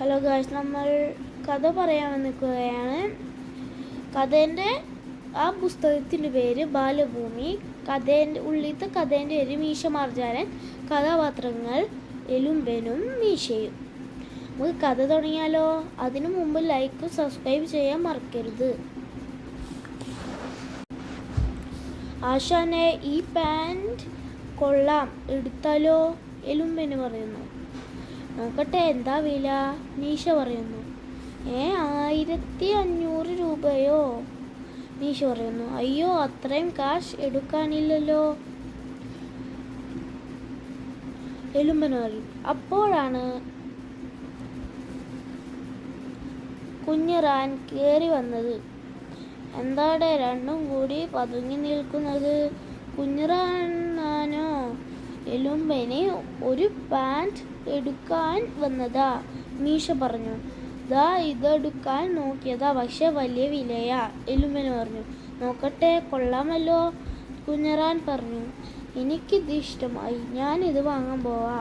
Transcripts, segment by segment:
Hello guys, നമ്മൾ കഥ പറയാൻ നിൽക്കുകയാണ്. കഥേൻ്റെ ആ പുസ്തകത്തിൻ്റെ പേര് ബാലഭൂമി. ഉള്ളിലത്തെ കഥേൻ്റെ പേര് മീശ മാർജാലൻ. കഥാപാത്രങ്ങൾ എലുമ്പനും മീശയും. നമുക്ക് കഥ തുടങ്ങിയാലോ? അതിനു മുമ്പ് ലൈക്കും സബ്സ്ക്രൈബ് ചെയ്യാൻ മറക്കരുത്. ആശാനെ, ഈ പാൻറ് കൊള്ളാം, എടുത്താലോ? എലുമ്പന് പറയുന്നു. നോക്കട്ടെ, എന്താ വില? മീശ പറയുന്നു. 1500 രൂപയോ? മീശ പറയുന്നു. അയ്യോ, അത്രയും കാശ് എടുക്കാനില്ലല്ലോ. എലുമ്പൻ പറയും. അപ്പോഴാണ് കുഞ്ഞിറാൻ കയറി വന്നത്. എന്താണ് രണ്ടും കൂടി പതുങ്ങി നിൽക്കുന്നത്? കുഞ്ഞിറാനോ? എലുമ്പനെ ഒരു പാൻറ് എടുക്കാൻ വന്നതാ, മീശ പറഞ്ഞു. ദാ ഇതെടുക്കാൻ നോക്കിയതാ, പക്ഷെ വലിയ വിലയാ, എലുമ്പന് പറഞ്ഞു. നോക്കട്ടെ, കൊള്ളാമല്ലോ, കുഞ്ഞിറാൻ പറഞ്ഞു. എനിക്കിത് ഇഷ്ടമായി, ഞാനിത് വാങ്ങാൻ പോവാ.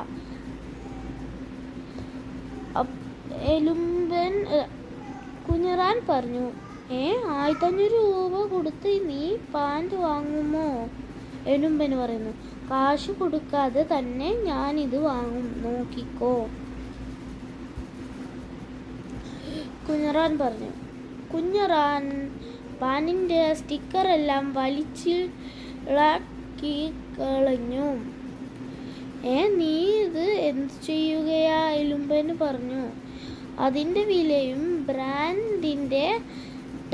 കുഞ്ഞിറാൻ പറഞ്ഞു. 1500 രൂപ കൊടുത്ത് നീ പാൻറ് വാങ്ങുമോ? എലുമ്പന് പറയുന്നു. കാശ് കൊടുക്കാതെ തന്നെ ഞാനിത് വാങ്ങും, നോക്കിക്കോ. കുഞ്ഞിറാൻ പറഞ്ഞു. കുഞ്ഞിറാൻ പാനിൻ്റെ സ്റ്റിക്കറെല്ലാം വലിച്ചിളക്കി കളഞ്ഞു. നീ ഇത് എന്ത് ചെയ്യുകയാ? എലുമ്പന് പറഞ്ഞു. അതിൻ്റെ വിലയും ബ്രാൻഡിൻ്റെ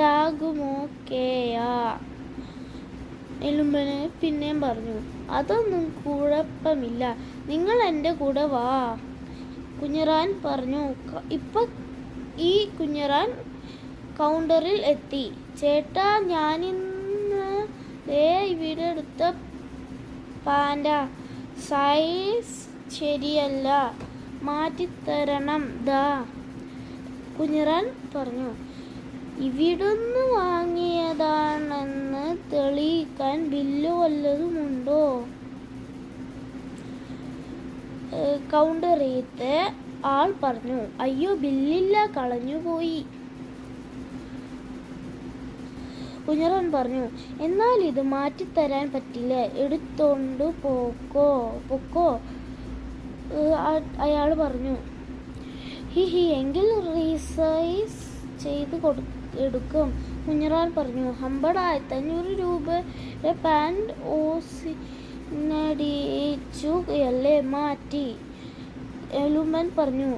ടാഗുമൊക്കെയാ. എലുമ്പന് പിന്നെയും പറഞ്ഞു. അതൊന്നും കുഴപ്പമില്ല, നിങ്ങൾ എൻ്റെ കൂടെ വാ, കുഞ്ഞിറാൻ പറഞ്ഞു. ഈ കുഞ്ഞിറാൻ കൗണ്ടറിൽ എത്തി. ചേട്ടാ, ഞാനിന്ന് ഇവിടെ എടുത്ത പാൻറ് സൈസ് ശരിയല്ല, മാറ്റിത്തരണം. ദാ, കുഞ്ഞിറാൻ പറഞ്ഞു. ഇവിടുന്ന് വാങ്ങിയതാണെന്ന് തെളിയിക്കാൻ ബില്ല് വല്ലതുമുണ്ടോ? കൗണ്ടറിയത്തെ ആൾ പറഞ്ഞു. അയ്യോ, ബില്ലില്ല, കളഞ്ഞുപോയി. കുഞ്ഞിറാൻ പറഞ്ഞു. എന്നാൽ ഇത് മാറ്റിത്തരാൻ പറ്റില്ല, എടുത്തോണ്ട് പൊക്കോ. അയാൾ പറഞ്ഞു. എങ്കിൽ റീസൈസ് ചെയ്ത് എടുക്കും, കുഞ്ഞിറാൻ പറഞ്ഞു. 1500 രൂപയുടെ പാൻറ് ഓസിനടിച്ചു അല്ലേ, മാറ്റി. എലുമ്പൻ പറഞ്ഞു.